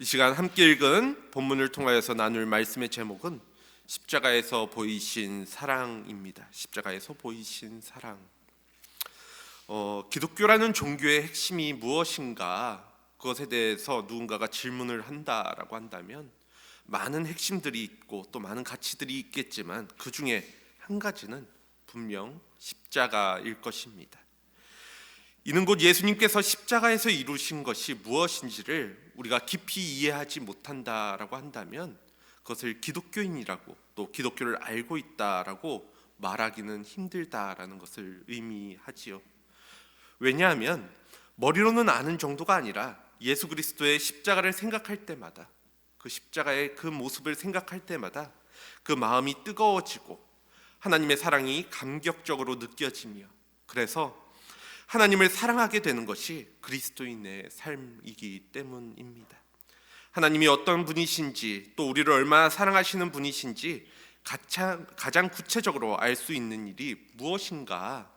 이 시간 함께 읽은 본문을 통하여서 나눌 말씀의 제목은 십자가에서 보이신 사랑입니다. 십자가에서 보이신 사랑. 기독교라는 종교의 핵심이 무엇인가? 그것에 대해서 누군가가 질문을 한다라고 한다면 많은 핵심들이 있고 또 많은 가치들이 있겠지만 그 중에 한 가지는 분명 십자가일 것입니다. 이는 곧 예수님께서 십자가에서 이루신 것이 무엇인지를 우리가 깊이 이해하지 못한다라고 한다면 그것을 기독교인이라고 또 기독교를 알고 있다라고 말하기는 힘들다라는 것을 의미하지요. 왜냐하면 머리로는 아는 정도가 아니라 예수 그리스도의 십자가를 생각할 때마다 그 십자가의 그 모습을 생각할 때마다 그 마음이 뜨거워지고 하나님의 사랑이 감격적으로 느껴지며 그래서 하나님을 사랑하게 되는 것이 그리스도인의 삶이기 때문입니다. 하나님이 어떤 분이신지 또 우리를 얼마나 사랑하시는 분이신지 가장 구체적으로 알 수 있는 일이 무엇인가?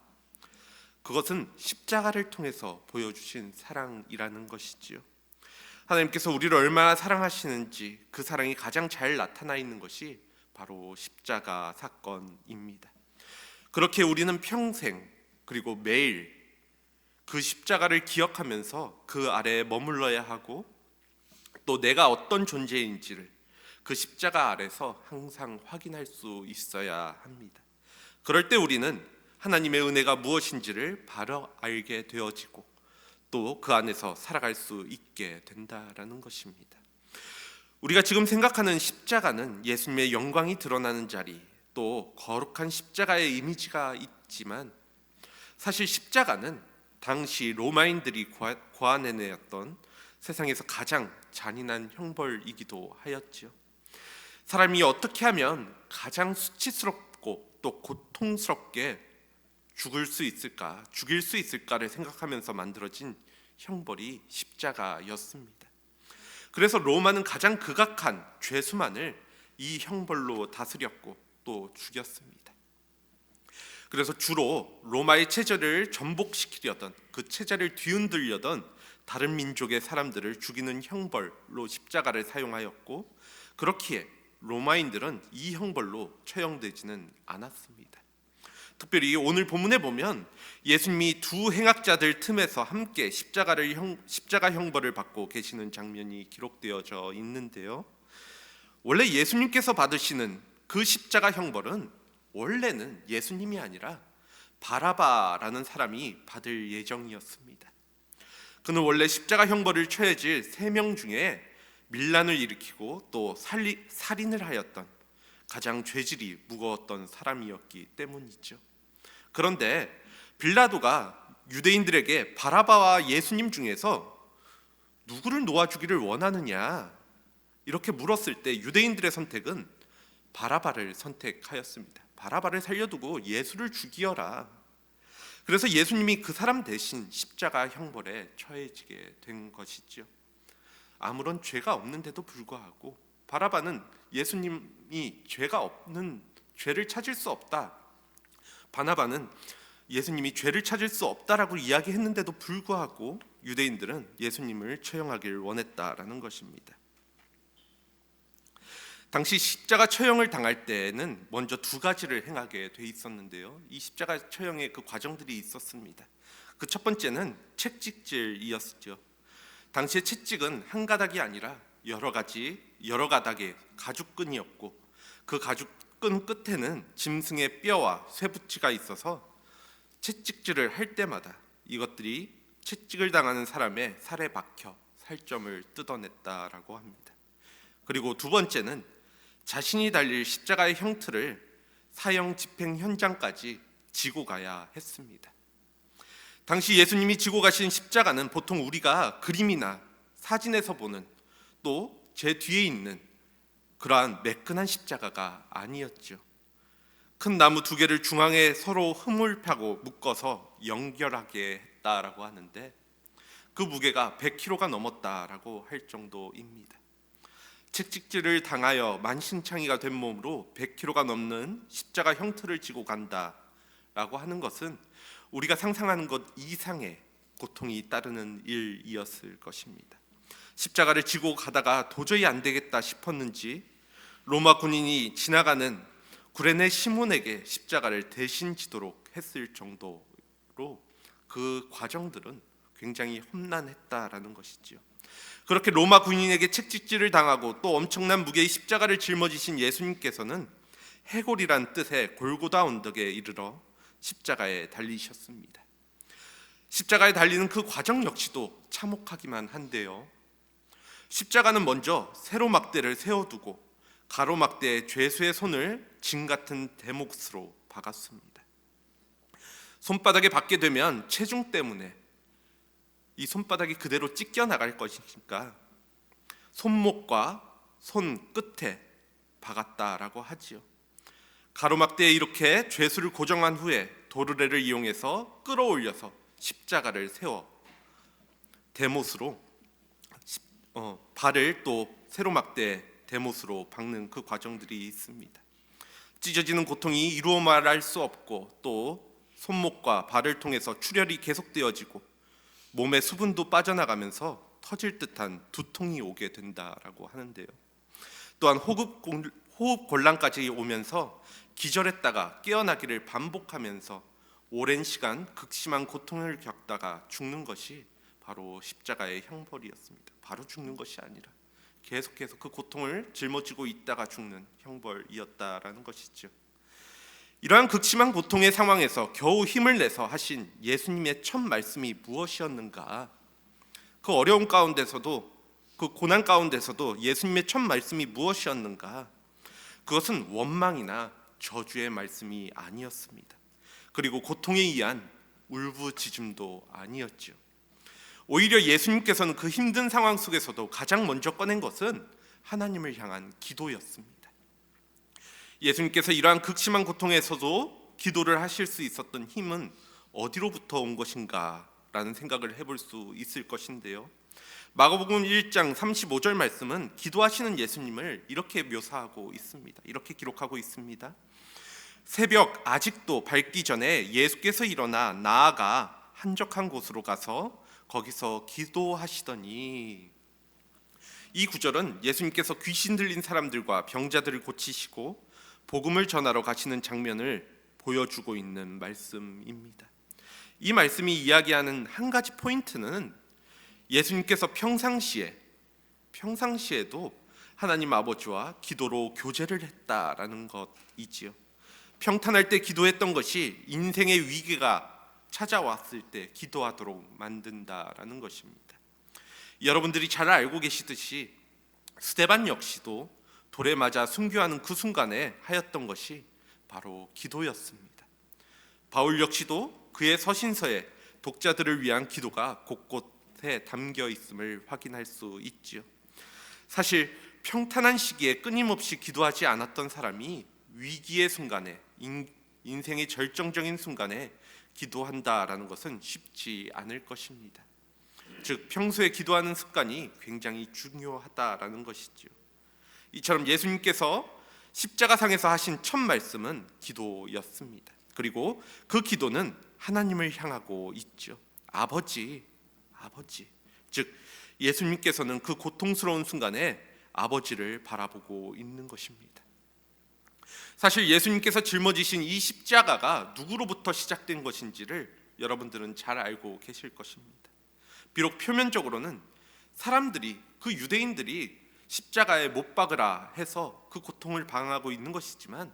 그것은 십자가를 통해서 보여주신 사랑이라는 것이지요. 하나님께서 우리를 얼마나 사랑하시는지 그 사랑이 가장 잘 나타나 있는 것이 바로 십자가 사건입니다. 그렇게 우리는 평생 그리고 매일 그 십자가를 기억하면서 그 아래에 머물러야 하고 또 내가 어떤 존재인지를 그 십자가 아래서 항상 확인할 수 있어야 합니다. 그럴 때 우리는 하나님의 은혜가 무엇인지를 바로 알게 되어지고 또 그 안에서 살아갈 수 있게 된다라는 것입니다. 우리가 지금 생각하는 십자가는 예수님의 영광이 드러나는 자리 또 거룩한 십자가의 이미지가 있지만 사실 십자가는 당시 로마인들이 고안해내었던 세상에서 가장 잔인한 형벌이기도 하였지요. 사람이 어떻게 하면 가장 수치스럽고 또 고통스럽게 죽일 수 있을까를 생각하면서 만들어진 형벌이 십자가였습니다. 그래서 로마는 가장 극악한 죄수만을 이 형벌로 다스렸고 또 죽였습니다. 그래서 주로 로마의 체제를 전복시키려던 그 체제를 뒤흔들려던 다른 민족의 사람들을 죽이는 형벌로 십자가를 사용하였고 그렇기에 로마인들은 이 형벌로 처형되지는 않았습니다. 특별히 오늘 본문에 보면 예수님이 두 행악자들 틈에서 함께 십자가 형벌을 받고 계시는 장면이 기록되어져 있는데요. 원래 예수님께서 받으시는 그 십자가 형벌은 원래는 예수님이 아니라 바라바라는 사람이 받을 예정이었습니다. 그는 원래 십자가 형벌을 처해질 3명 중에 밀란을 일으키고 또 살인을 하였던 가장 죄질이 무거웠던 사람이었기 때문이죠. 그런데 빌라도가 유대인들에게 바라바와 예수님 중에서 누구를 놓아주기를 원하느냐 이렇게 물었을 때 유대인들의 선택은 바라바를 선택하였습니다. 바라바를 살려두고 예수를 죽이어라. 그래서 예수님이 그 사람 대신 십자가 형벌에 처해지게 된 것이죠. 아무런 죄가 없는데도 불구하고 바라바는 예수님이 죄를 찾을 수 없다. 바나바는 예수님이 죄를 찾을 수 없다라고 이야기했는데도 불구하고 유대인들은 예수님을 처형하기를 원했다라는 것입니다. 당시 십자가 처형을 당할 때에는 먼저 2가지를 행하게 돼 있었는데요. 이 십자가 처형의 그 과정들이 있었습니다. 그 첫 번째는 채찍질이었죠. 당시의 채찍은 한 가닥이 아니라 여러 가닥의 가죽끈이었고 그 가죽끈 끝에는 짐승의 뼈와 쇠붙이가 있어서 채찍질을 할 때마다 이것들이 채찍을 당하는 사람의 살에 박혀 살점을 뜯어냈다라고 합니다. 그리고 2번째는 자신이 달릴 십자가의 형틀을 사형 집행 현장까지 지고 가야 했습니다. 당시 예수님이 지고 가신 십자가는 보통 우리가 그림이나 사진에서 보는 또 제 뒤에 있는 그러한 매끈한 십자가가 아니었죠. 큰 나무 2개를 중앙에 서로 흠을 파고 묶어서 연결하게 했다라고 하는데 그 무게가 100kg가 넘었다라고 할 정도입니다. 채찍질을 당하여 만신창이가 된 몸으로 100kg가 넘는 십자가 형틀을 지고 간다라고 하는 것은 우리가 상상하는 것 이상의 고통이 따르는 일이었을 것입니다. 십자가를 지고 가다가 도저히 안 되겠다 싶었는지 로마 군인이 지나가는 구레네 시몬에게 십자가를 대신 지도록 했을 정도로 그 과정들은 굉장히 험난했다라는 것이지요. 그렇게 로마 군인에게 책찍질을 당하고 또 엄청난 무게의 십자가를 짊어지신 예수님께서는 해골이란 뜻의 골고다 언덕에 이르러 십자가에 달리셨습니다. 십자가에 달리는 그 과정 역시도 참혹하기만 한데요. 십자가는 먼저 세로막대를 세워두고 가로막대에 죄수의 손을 징 같은 대못으로 박았습니다. 손바닥에 박게 되면 체중 때문에 이 손바닥이 그대로 찢겨 나갈 것이니까 손목과 손 끝에 박았다라고 하지요. 가로막대에 이렇게 죄수를 고정한 후에 도르래를 이용해서 끌어올려서 십자가를 세워 대못으로 발을 또 세로막대 대못으로 박는 그 과정들이 있습니다. 찢어지는 고통이 이루어 말할 수 없고 또 손목과 발을 통해서 출혈이 계속되어지고 몸의 수분도 빠져나가면서 터질 듯한 두통이 오게 된다라고 하는데요. 또한 호흡 곤란까지 오면서 기절했다가 깨어나기를 반복하면서 오랜 시간 극심한 고통을 겪다가 죽는 것이 바로 십자가의 형벌이었습니다. 바로 죽는 것이 아니라 계속해서 그 고통을 짊어지고 있다가 죽는 형벌이었다라는 것이죠. 이러한 극심한 고통의 상황에서 겨우 힘을 내서 하신 예수님의 첫 말씀이 무엇이었는가? 그 어려운 가운데서도 그 고난 가운데서도 예수님의 첫 말씀이 무엇이었는가? 그것은 원망이나 저주의 말씀이 아니었습니다. 그리고 고통에 의한 울부짖음도 아니었죠. 오히려 예수님께서는 그 힘든 상황 속에서도 가장 먼저 꺼낸 것은 하나님을 향한 기도였습니다. 예수님께서 이러한 극심한 고통에서도 기도를 하실 수 있었던 힘은 어디로부터 온 것인가 라는 생각을 해볼 수 있을 것인데요. 마가복음 1장 35절 말씀은 기도하시는 예수님을 이렇게 묘사하고 있습니다. 이렇게 기록하고 있습니다. 새벽 아직도 밝기 전에 예수께서 일어나 나아가 한적한 곳으로 가서 거기서 기도하시더니, 이 구절은 예수님께서 귀신 들린 사람들과 병자들을 고치시고 복음을 전하러 가시는 장면을 보여주고 있는 말씀입니다. 이 말씀이 이야기하는 한 가지 포인트는 예수님께서 평상시에도 하나님 아버지와 기도로 교제를 했다라는 것이지요. 평탄할 때 기도했던 것이 인생의 위기가 찾아왔을 때 기도하도록 만든다라는 것입니다. 여러분들이 잘 알고 계시듯이 스데반 역시도 돌에 맞아 순교하는 그 순간에 하였던 것이 바로 기도였습니다. 바울 역시도 그의 서신서에 독자들을 위한 기도가 곳곳에 담겨 있음을 확인할 수 있지요. 사실 평탄한 시기에 끊임없이 기도하지 않았던 사람이 위기의 순간에, 인생의 절정적인 순간에 기도한다라는 것은 쉽지 않을 것입니다. 즉 평소에 기도하는 습관이 굉장히 중요하다라는 것이죠. 이처럼 예수님께서 십자가상에서 하신 첫 말씀은 기도였습니다. 그리고 그 기도는 하나님을 향하고 있죠. 아버지. 즉 예수님께서는 그 고통스러운 순간에 아버지를 바라보고 있는 것입니다. 사실 예수님께서 짊어지신 이 십자가가 누구로부터 시작된 것인지를 여러분들은 잘 알고 계실 것입니다. 비록 표면적으로는 사람들이, 그 유대인들이 십자가에 못 박으라 해서 그 고통을 방황하고 있는 것이지만,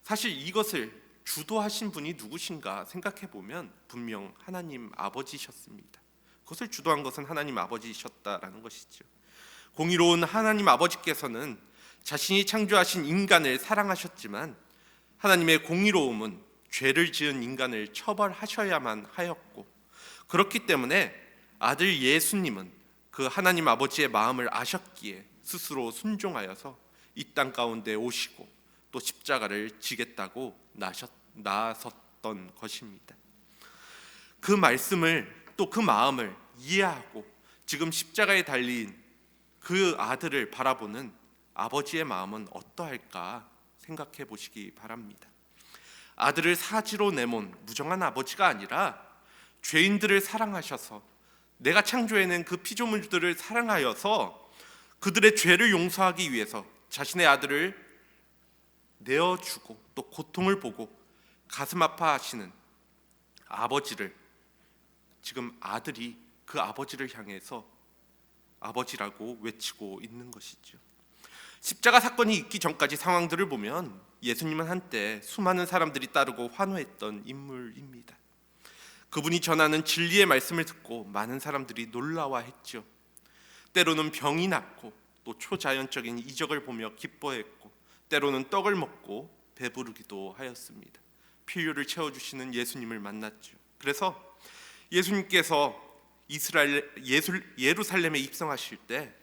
사실 이것을 주도하신 분이 누구신가 생각해 보면 분명 하나님 아버지셨습니다. 그것을 주도한 것은 하나님 아버지셨다라는 것이죠. 공의로운 하나님 아버지께서는 자신이 창조하신 인간을 사랑하셨지만 하나님의 공의로움은 죄를 지은 인간을 처벌하셔야만 하였고, 그렇기 때문에 아들 예수님은 그 하나님 아버지의 마음을 아셨기에 스스로 순종하여서 이 땅 가운데 오시고 또 십자가를 지겠다고 나섰던 것입니다. 그 말씀을, 또 그 마음을 이해하고 지금 십자가에 달린 그 아들을 바라보는 아버지의 마음은 어떠할까 생각해 보시기 바랍니다. 아들을 사지로 내몬 무정한 아버지가 아니라 죄인들을 사랑하셔서 내가 창조해낸 그 피조물들을 사랑하여서 그들의 죄를 용서하기 위해서 자신의 아들을 내어주고 또 고통을 보고 가슴 아파하시는 아버지를, 지금 아들이 그 아버지를 향해서 아버지라고 외치고 있는 것이죠. 십자가 사건이 있기 전까지 상황들을 보면 예수님은 한때 수많은 사람들이 따르고 환호했던 인물입니다. 그분이 전하는 진리의 말씀을 듣고 많은 사람들이 놀라워했죠. 때로는 병이 낫고 또 초자연적인 이적을 보며 기뻐했고, 때로는 떡을 먹고 배부르기도 하였습니다. 필요를 채워주시는 예수님을 만났죠. 그래서 예수님께서 예루살렘에 입성하실 때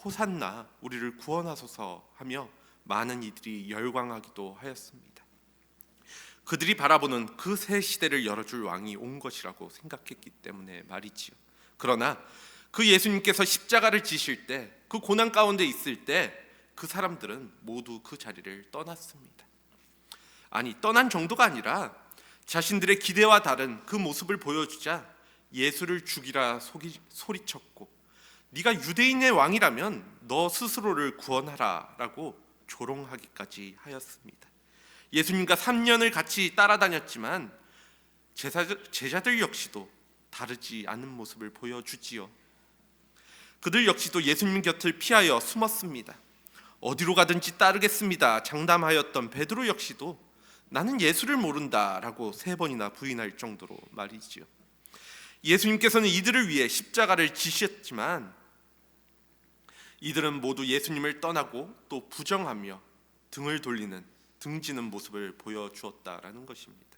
호산나 우리를 구원하소서 하며 많은 이들이 열광하기도 하였습니다. 그들이 바라보는 그 새 시대를 열어줄 왕이 온 것이라고 생각했기 때문에 말이지요. 그러나 그 예수님께서 십자가를 지실 때, 그 고난 가운데 있을 때 그 사람들은 모두 그 자리를 떠났습니다. 아니, 떠난 정도가 아니라 자신들의 기대와 다른 그 모습을 보여주자 예수를 죽이라 소리쳤고, 네가 유대인의 왕이라면 너 스스로를 구원하라 라고 조롱하기까지 하였습니다. 예수님과 3년을 같이 따라다녔지만 제자들 역시도 다르지 않은 모습을 보여주지요. 그들 역시도 예수님 곁을 피하여 숨었습니다. 어디로 가든지 따르겠습니다 장담하였던 베드로 역시도 나는 예수를 모른다라고 3번이나 부인할 정도로 말이지요. 예수님께서는 이들을 위해 십자가를 지셨지만 이들은 모두 예수님을 떠나고 또 부정하며 등을 돌리는, 등지는 모습을 보여주었다라는 것입니다.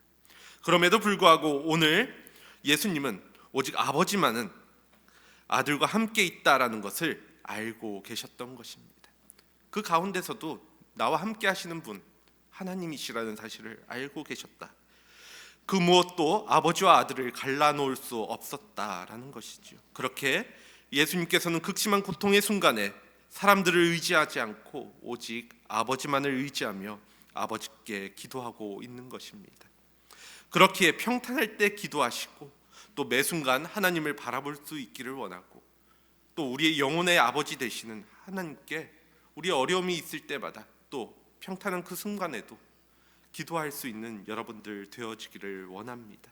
그럼에도 불구하고 오늘 예수님은 오직 아버지만은 아들과 함께 있다라는 것을 알고 계셨던 것입니다. 그 가운데서도 나와 함께 하시는 분 하나님이시라는 사실을 알고 계셨다. 그 무엇도 아버지와 아들을 갈라놓을 수 없었다라는 것이죠. 그렇게 예수님께서는 극심한 고통의 순간에 사람들을 의지하지 않고 오직 아버지만을 의지하며 아버지께 기도하고 있는 것입니다. 그렇기에 평탄할 때 기도하시고 또 매 순간 하나님을 바라볼 수 있기를 원하고, 또 우리의 영혼의 아버지 되시는 하나님께 우리의 어려움이 있을 때마다 또 평탄한 그 순간에도 기도할 수 있는 여러분들 되어지기를 원합니다.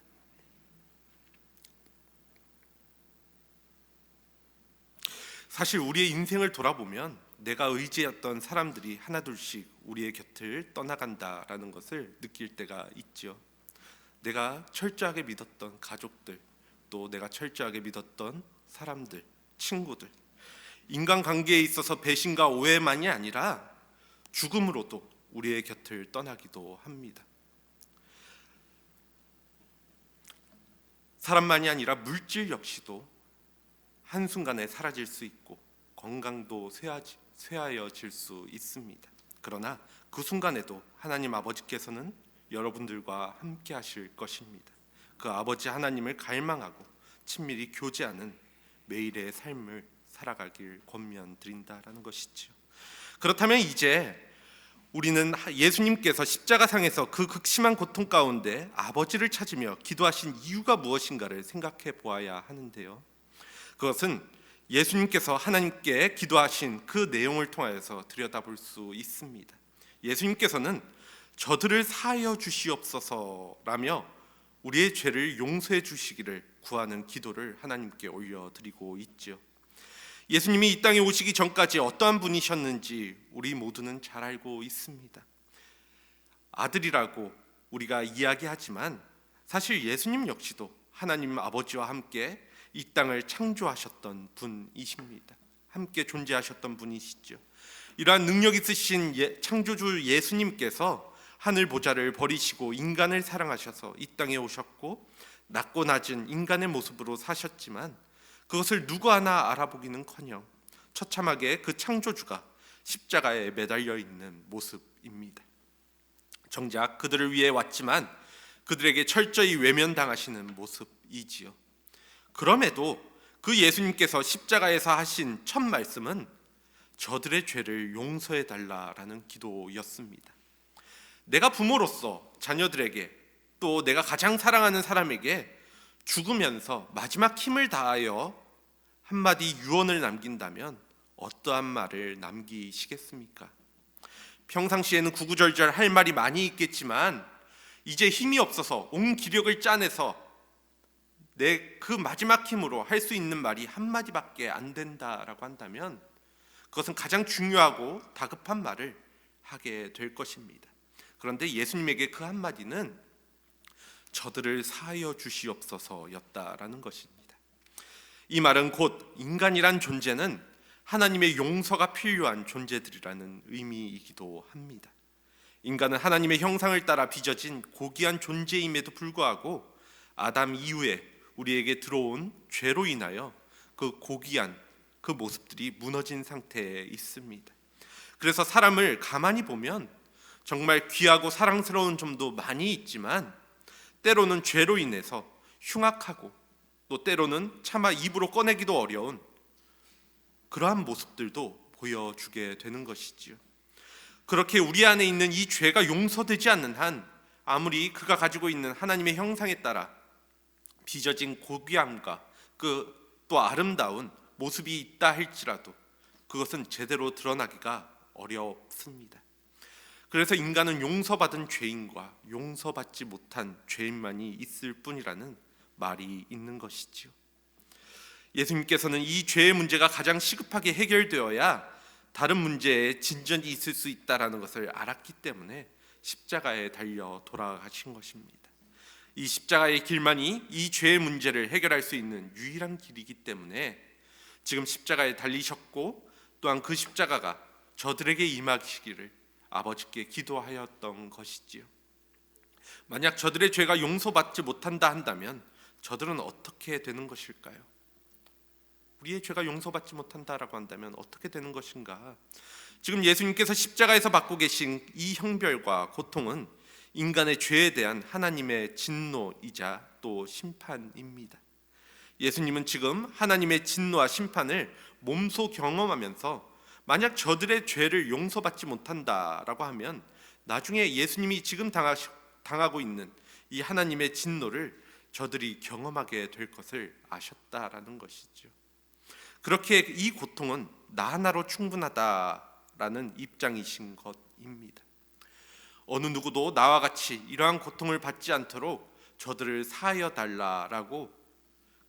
사실 우리의 인생을 돌아보면 내가 의지했던 사람들이 하나둘씩 우리의 곁을 떠나간다라는 것을 느낄 때가 있죠. 내가 철저하게 믿었던 가족들, 또 내가 철저하게 믿었던 사람들, 친구들, 인간관계에 있어서 배신과 오해만이 아니라 죽음으로도 우리의 곁을 떠나기도 합니다. 사람만이 아니라 물질 역시도 한순간에 사라질 수 있고 건강도 쇠하여질 수 있습니다. 그러나 그 순간에도 하나님 아버지께서는 여러분들과 함께 하실 것입니다. 그 아버지 하나님을 갈망하고 친밀히 교제하는 매일의 삶을 살아가길 권면드린다라는 것이죠. 그렇다면 이제 우리는 예수님께서 십자가상에서 그 극심한 고통 가운데 아버지를 찾으며 기도하신 이유가 무엇인가를 생각해 보아야 하는데요. 그것은 예수님께서 하나님께 기도하신 그 내용을 통하여서 들여다볼 수 있습니다. 예수님께서는 저들을 사하여 주시옵소서라며 우리의 죄를 용서해 주시기를 구하는 기도를 하나님께 올려드리고 있죠. 예수님이 이 땅에 오시기 전까지 어떠한 분이셨는지 우리 모두는 잘 알고 있습니다. 아들이라고 우리가 이야기하지만 사실 예수님 역시도 하나님 아버지와 함께 이 땅을 창조하셨던 분이십니다. 함께 존재하셨던 분이시죠. 이러한 능력 있으신 창조주 예수님께서 하늘 보좌를 버리시고 인간을 사랑하셔서 이 땅에 오셨고 낮고 낮은 인간의 모습으로 사셨지만 그것을 누구 하나 알아보기는커녕 처참하게 그 창조주가 십자가에 매달려 있는 모습입니다. 정작 그들을 위해 왔지만 그들에게 철저히 외면당하시는 모습이지요. 그럼에도 그 예수님께서 십자가에서 하신 첫 말씀은 저들의 죄를 용서해 달라라는 기도였습니다. 내가 부모로서 자녀들에게, 또 내가 가장 사랑하는 사람에게 죽으면서 마지막 힘을 다하여 한마디 유언을 남긴다면 어떠한 말을 남기시겠습니까? 평상시에는 구구절절 할 말이 많이 있겠지만 이제 힘이 없어서 온 기력을 짜내서 내 그 마지막 힘으로 할 수 있는 말이 한마디밖에 안 된다라고 한다면 그것은 가장 중요하고 다급한 말을 하게 될 것입니다. 그런데 예수님에게 그 한마디는 저들을 사하여 주시옵소서였다라는 것입니다. 이 말은 곧 인간이란 존재는 하나님의 용서가 필요한 존재들이라는 의미이기도 합니다. 인간은 하나님의 형상을 따라 빚어진 고귀한 존재임에도 불구하고 아담 이후에 우리에게 들어온 죄로 인하여 그 고귀한 그 모습들이 무너진 상태에 있습니다. 그래서 사람을 가만히 보면 정말 귀하고 사랑스러운 점도 많이 있지만 때로는 죄로 인해서 흉악하고 또 때로는 차마 입으로 꺼내기도 어려운 그러한 모습들도 보여주게 되는 것이지요. 그렇게 우리 안에 있는 이 죄가 용서되지 않는 한 아무리 그가 가지고 있는 하나님의 형상에 따라 빚어진 고귀함과 그 또 아름다운 모습이 있다 할지라도 그것은 제대로 드러나기가 어렵습니다. 그래서 인간은 용서받은 죄인과 용서받지 못한 죄인만이 있을 뿐이라는 말이 있는 것이지요. 예수님께서는 이 죄의 문제가 가장 시급하게 해결되어야 다른 문제에 진전이 있을 수 있다라는 것을 알았기 때문에 십자가에 달려 돌아가신 것입니다. 이 십자가의 길만이 이 죄의 문제를 해결할 수 있는 유일한 길이기 때문에 지금 십자가에 달리셨고 또한 그 십자가가 저들에게 임하시기를 아버지께 기도하였던 것이지요. 만약 저들의 죄가 용서받지 못한다 한다면 저들은 어떻게 되는 것일까요? 우리의 죄가 용서받지 못한다라고 한다면 어떻게 되는 것인가? 지금 예수님께서 십자가에서 받고 계신 이 형벌과 고통은 인간의 죄에 대한 하나님의 진노이자 또 심판입니다. 예수님은 지금 하나님의 진노와 심판을 몸소 경험하면서 만약 저들의 죄를 용서받지 못한다라고 하면 나중에 예수님이 지금 당하고 있는 이 하나님의 진노를 저들이 경험하게 될 것을 아셨다라는 것이죠. 그렇게 이 고통은 나 하나로 충분하다라는 입장이신 것입니다. 어느 누구도 나와 같이 이러한 고통을 받지 않도록 저들을 사하여 달라라고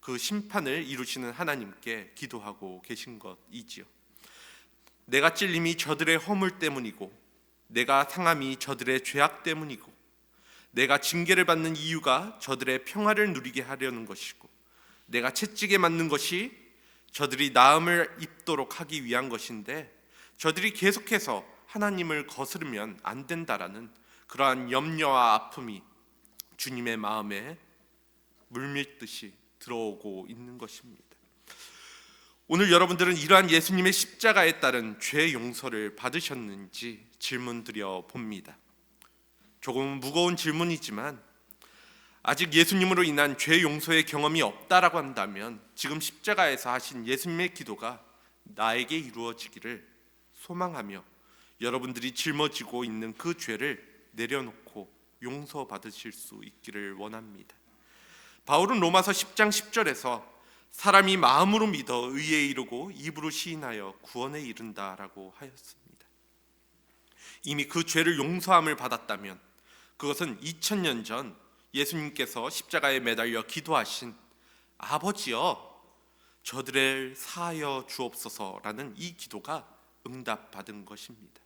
그 심판을 이루시는 하나님께 기도하고 계신 것이지요. 내가 찔림이 저들의 허물 때문이고 내가 상함이 저들의 죄악 때문이고 내가 징계를 받는 이유가 저들의 평화를 누리게 하려는 것이고 내가 채찍에 맞는 것이 저들이 나음을 입도록 하기 위한 것인데 저들이 계속해서 하나님을 거스르면 안 된다라는 그러한 염려와 아픔이 주님의 마음에 물밀듯이 들어오고 있는 것입니다. 오늘 여러분들은 이러한 예수님의 십자가에 따른 죄 용서를 받으셨는지 질문드려 봅니다. 조금 무거운 질문이지만 아직 예수님으로 인한 죄 용서의 경험이 없다라고 한다면 지금 십자가에서 하신 예수님의 기도가 나에게 이루어지기를 소망하며 여러분들이 짊어지고 있는 그 죄를 내려놓고 용서받으실 수 있기를 원합니다. 바울은 로마서 10장 10절에서 사람이 마음으로 믿어 의에 이르고 입으로 시인하여 구원에 이른다라고 하였습니다. 이미 그 죄를 용서함을 받았다면 그것은 2000년 전 예수님께서 십자가에 매달려 기도하신 아버지여 저들을 사하여 주옵소서라는 이 기도가 응답받은 것입니다.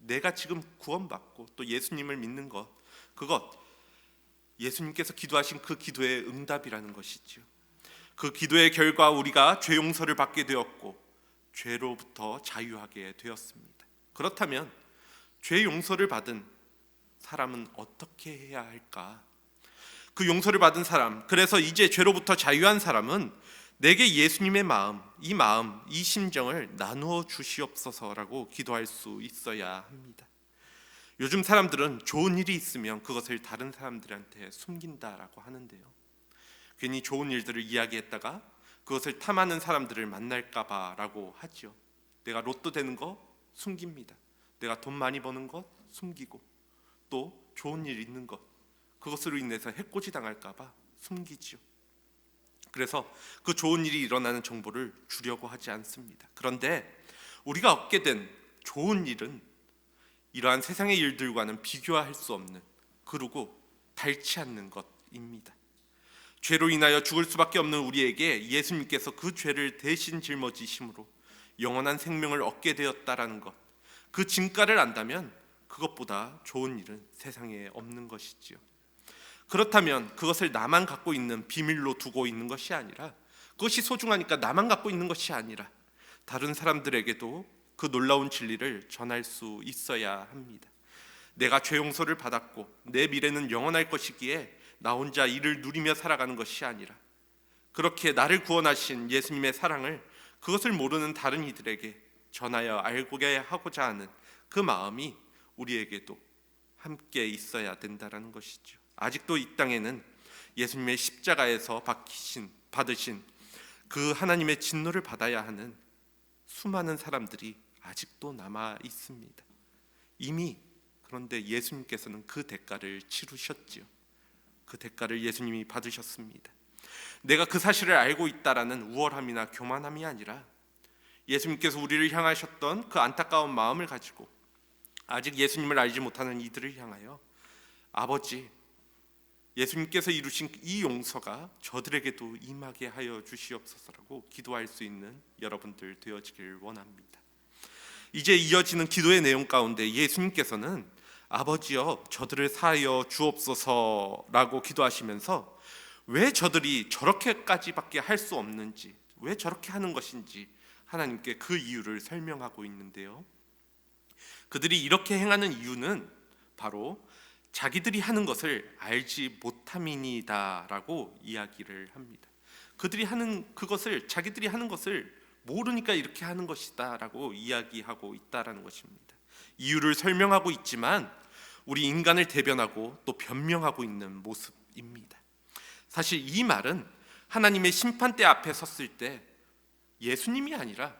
내가 지금 구원받고 또 예수님을 믿는 것, 그것 예수님께서 기도하신 그 기도의 응답이라는 것이죠. 그 기도의 결과 우리가 죄 용서를 받게 되었고 죄로부터 자유하게 되었습니다. 그렇다면 죄 용서를 받은 사람은 어떻게 해야 할까? 그 용서를 받은 사람, 그래서 이제 죄로부터 자유한 사람은 내게 예수님의 마음, 이 심정을 나누어 주시옵소서라고 기도할 수 있어야 합니다. 요즘 사람들은 좋은 일이 있으면 그것을 다른 사람들한테 숨긴다라고 하는데요. 괜히 좋은 일들을 이야기했다가 그것을 탐하는 사람들을 만날까 봐라고 하죠. 내가 로또 되는 거 숨깁니다. 내가 돈 많이 버는 것 숨기고 또 좋은 일 있는 것 그것으로 인해서 해코지 당할까 봐 숨기죠. 그래서 그 좋은 일이 일어나는 정보를 주려고 하지 않습니다. 그런데 우리가 얻게 된 좋은 일은 이러한 세상의 일들과는 비교할 수 없는, 그리고 닳지 않는 것입니다. 죄로 인하여 죽을 수밖에 없는 우리에게 예수님께서 그 죄를 대신 짊어지심으로 영원한 생명을 얻게 되었다라는 것, 그 진가를 안다면 그것보다 좋은 일은 세상에 없는 것이지요. 그렇다면 그것을 나만 갖고 있는 비밀로 두고 있는 것이 아니라, 그것이 소중하니까 나만 갖고 있는 것이 아니라 다른 사람들에게도 그 놀라운 진리를 전할 수 있어야 합니다. 내가 죄 용서를 받았고 내 미래는 영원할 것이기에 나 혼자 이를 누리며 살아가는 것이 아니라, 그렇게 나를 구원하신 예수님의 사랑을 그것을 모르는 다른 이들에게 전하여 알게 하고자 하는 그 마음이 우리에게도 함께 있어야 된다는 것이죠. 아직도 이 땅에는 예수님의 십자가에서 받으신 그 하나님의 진노를 받아야 하는 수많은 사람들이 아직도 남아 있습니다. 이미, 그런데 예수님께서는 그 대가를 치르셨지요. 그 대가를 예수님이 받으셨습니다. 내가 그 사실을 알고 있다라는 우월함이나 교만함이 아니라, 예수님께서 우리를 향하셨던 그 안타까운 마음을 가지고 아직 예수님을 알지 못하는 이들을 향하여, 아버지, 예수님께서 이루신 이 용서가 저들에게도 임하게 하여 주시옵소서라고 기도할 수 있는 여러분들 되어지길 원합니다. 이제 이어지는 기도의 내용 가운데 예수님께서는 아버지여 저들을 사하여 주옵소서라고 기도하시면서 왜 저들이 저렇게까지밖에 할 수 없는지, 왜 저렇게 하는 것인지 하나님께 그 이유를 설명하고 있는데요, 그들이 이렇게 행하는 이유는 바로 자기들이 하는 것을 알지 못함이니다라고 이야기를 합니다. 그들이 하는 그것을, 자기들이 하는 것을 모르니까 이렇게 하는 것이다라고 이야기하고 있다라는 것입니다. 이유를 설명하고 있지만 우리 인간을 대변하고 또 변명하고 있는 모습입니다. 사실 이 말은 하나님의 심판대 앞에 섰을 때 예수님이 아니라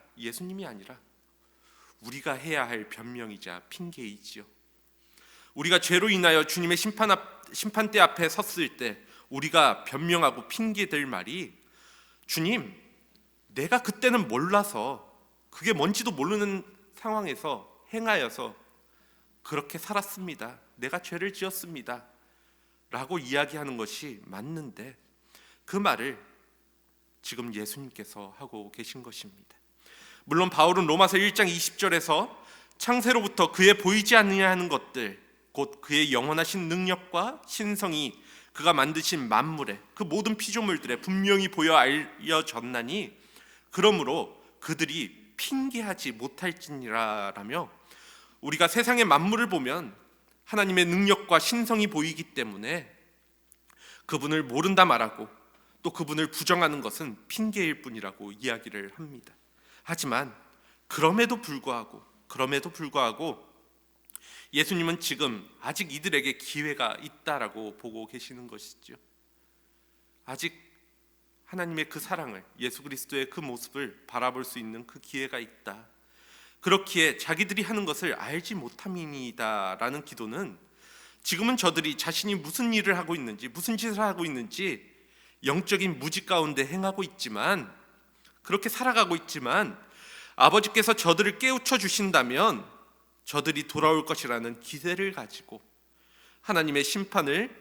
우리가 해야 할 변명이자 핑계이지요. 우리가 죄로 인하여 주님의 심판대 앞에 섰을 때 우리가 변명하고 핑계댈 말이, 주님, 내가 그때는 몰라서, 그게 뭔지도 모르는 상황에서 행하여서 그렇게 살았습니다. 내가 죄를 지었습니다 라고 이야기하는 것이 맞는데, 그 말을 지금 예수님께서 하고 계신 것입니다. 물론 바울은 로마서 1장 20절에서 창세로부터 그의 보이지 아니하는 것들, 곧 그의 영원하신 능력과 신성이 그가 만드신 만물의 그 모든 피조물들에 분명히 보여 알려졌나니 그러므로 그들이 핑계하지 못할지니라라며, 우리가 세상의 만물을 보면 하나님의 능력과 신성이 보이기 때문에 그분을 모른다 말하고 또 그분을 부정하는 것은 핑계일 뿐이라고 이야기를 합니다. 하지만 그럼에도 불구하고 예수님은 지금 아직 이들에게 기회가 있다라고 보고 계시는 것이죠. 아직 하나님의 그 사랑을, 예수 그리스도의 그 모습을 바라볼 수 있는 그 기회가 있다. 그렇기에 자기들이 하는 것을 알지 못함이니다라는 기도는, 지금은 저들이 자신이 무슨 일을 하고 있는지, 무슨 짓을 하고 있는지 영적인 무지 가운데 행하고 있지만, 그렇게 살아가고 있지만 아버지께서 저들을 깨우쳐 주신다면 저들이 돌아올 것이라는 기대를 가지고 하나님의 심판을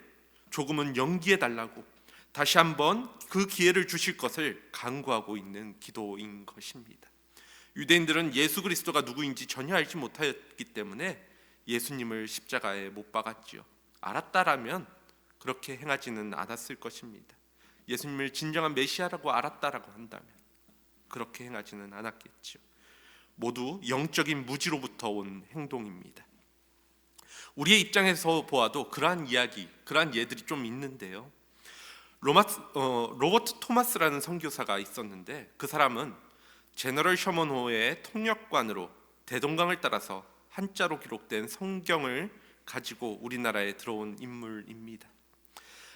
조금은 연기해 달라고 다시 한번 그 기회를 주실 것을 간구하고 있는 기도인 것입니다. 유대인들은 예수 그리스도가 누구인지 전혀 알지 못하였기 때문에 예수님을 십자가에 못 박았지요. 알았다라면 그렇게 행하지는 않았을 것입니다. 예수님을 진정한 메시아라고 알았다라고 한다면 그렇게 행하지는 않았겠지요. 모두 영적인 무지로부터 온 행동입니다. 우리의 입장에서 보아도 그러한 예들이 좀 있는데요. 로버트 토마스라는 선교사가 있었는데, 그 사람은 제너럴 셔먼호의 통역관으로 대동강을 따라서 한자로 기록된 성경을 가지고 우리나라에 들어온 인물입니다.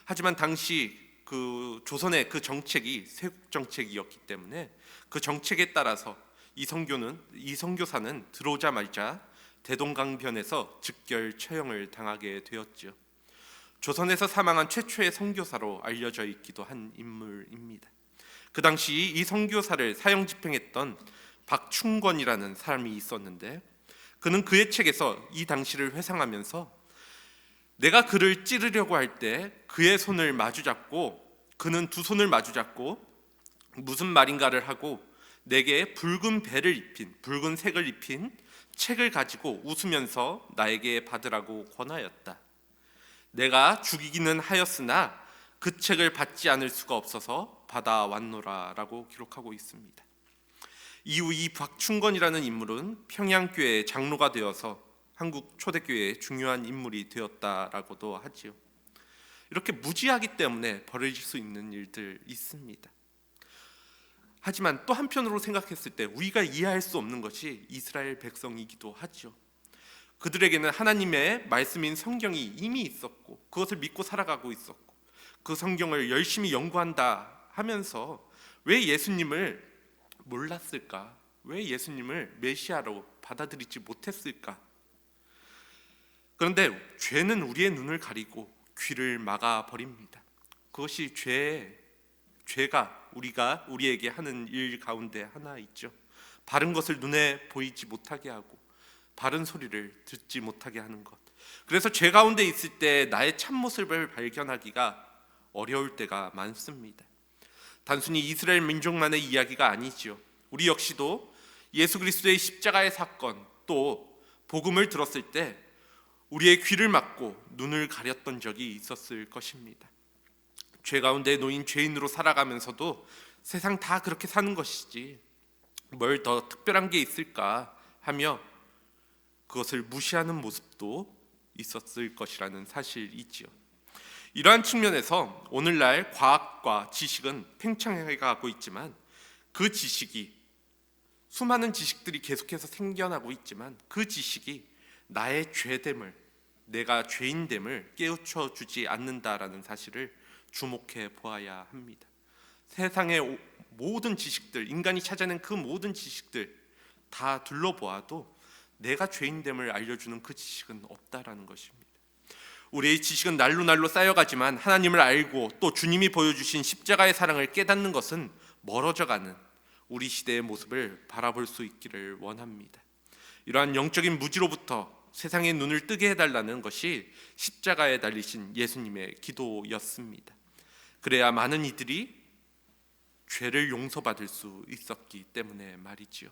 하지만 당시 그 조선의 그 정책이 세국 정책이었기 때문에 그 정책에 따라서 이 선교사는 들어오자마자 대동강변에서 즉결 처형을 당하게 되었죠. 조선에서 사망한 최초의 선교사로 알려져 있기도 한 인물입니다. 그 당시 이 선교사를 사형 집행했던 박충권이라는 사람이 있었는데, 그는 그의 책에서 이 당시를 회상하면서 내가 그를 찌르려고 할 때 그의 손을 마주잡고, 그는 두 손을 마주잡고 무슨 말인가를 하고 내게 붉은 색을 입힌 책을 가지고 웃으면서 나에게 받으라고 권하였다. 내가 죽이기는 하였으나 그 책을 받지 않을 수가 없어서 받아왔노라 라고 기록하고 있습니다. 이후 이 박충건이라는 인물은 평양교회 장로가 되어서 한국 초대교회의 중요한 인물이 되었다라고도 하지요. 이렇게 무지하기 때문에 벌어질 수 있는 일들 있습니다. 하지만 또 한편으로 생각했을 때 우리가 이해할 수 없는 것이 이스라엘 백성이기도 하죠. 그들에게는 하나님의 말씀인 성경이 이미 있었고 그것을 믿고 살아가고 있었고 그 성경을 열심히 연구한다 하면서 왜 예수님을 몰랐을까? 왜 예수님을 메시아로 받아들이지 못했을까? 그런데 죄는 우리의 눈을 가리고 귀를 막아버립니다. 그것이 죄가 우리에게 하는 일 가운데 하나 있죠. 바른 것을 눈에 보이지 못하게 하고 바른 소리를 듣지 못하게 하는 것. 그래서 죄 가운데 있을 때 나의 참모습을 발견하기가 어려울 때가 많습니다. 단순히 이스라엘 민족만의 이야기가 아니지요. 우리 역시도 예수 그리스도의 십자가의 사건 또 복음을 들었을 때 우리의 귀를 막고 눈을 가렸던 적이 있었을 것입니다. 죄 가운데 놓인 죄인으로 살아가면서도 세상 다 그렇게 사는 것이지 뭘 더 특별한 게 있을까 하며 그것을 무시하는 모습도 있었을 것이라는 사실이지요. 이러한 측면에서 오늘날 과학과 지식은 팽창해가고 있지만 그 지식이 수많은 지식들이 계속해서 생겨나고 있지만 그 지식이 나의 죄됨을, 내가 죄인됨을 깨우쳐 주지 않는다라는 사실을 주목해 보아야 합니다. 세상의 모든 지식들, 인간이 찾아낸 그 모든 지식들 다 둘러보아도 내가 죄인됨을 알려주는 그 지식은 없다라는 것입니다. 우리의 지식은 날로 쌓여가지만 하나님을 알고 또 주님이 보여주신 십자가의 사랑을 깨닫는 것은 멀어져가는 우리 시대의 모습을 바라볼 수 있기를 원합니다. 이러한 영적인 무지로부터 세상의 눈을 뜨게 해달라는 것이 십자가에 달리신 예수님의 기도였습니다. 그래야 많은 이들이 죄를 용서받을 수 있었기 때문에 말이지요.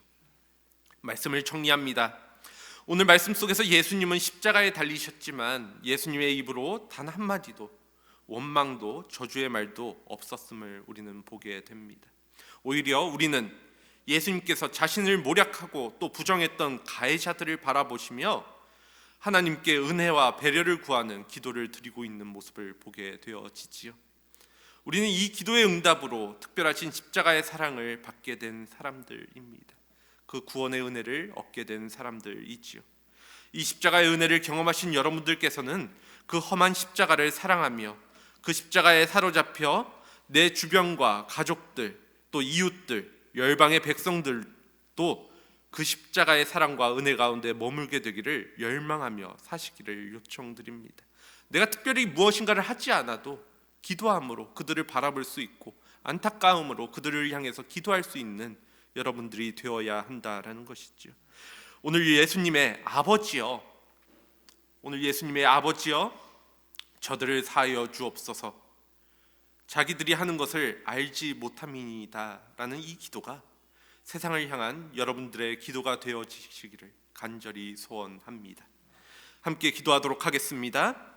말씀을 정리합니다. 오늘 말씀 속에서 예수님은 십자가에 달리셨지만 예수님의 입으로 단 한마디도 원망도 저주의 말도 없었음을 우리는 보게 됩니다. 오히려 우리는 예수님께서 자신을 모략하고 또 부정했던 가해자들을 바라보시며 하나님께 은혜와 배려를 구하는 기도를 드리고 있는 모습을 보게 되어지지요. 우리는 이 기도의 응답으로 특별하신 십자가의 사랑을 받게 된 사람들입니다. 그 구원의 은혜를 얻게 된 사람들이지요. 이 십자가의 은혜를 경험하신 여러분들께서는 그 험한 십자가를 사랑하며 그 십자가에 사로잡혀 내 주변과 가족들 또 이웃들 열방의 백성들도 그 십자가의 사랑과 은혜 가운데 머물게 되기를 열망하며 사시기를 요청드립니다. 내가 특별히 무엇인가를 하지 않아도 기도함으로 그들을 바라볼 수 있고 안타까움으로 그들을 향해서 기도할 수 있는 여러분들이 되어야 한다라는 것이죠. 오늘 예수님의 아버지여, 저들을 사하여 주옵소서. 자기들이 하는 것을 알지 못함이니다라는 이 기도가 세상을 향한 여러분들의 기도가 되어지시기를 간절히 소원합니다. 함께 기도하도록 하겠습니다.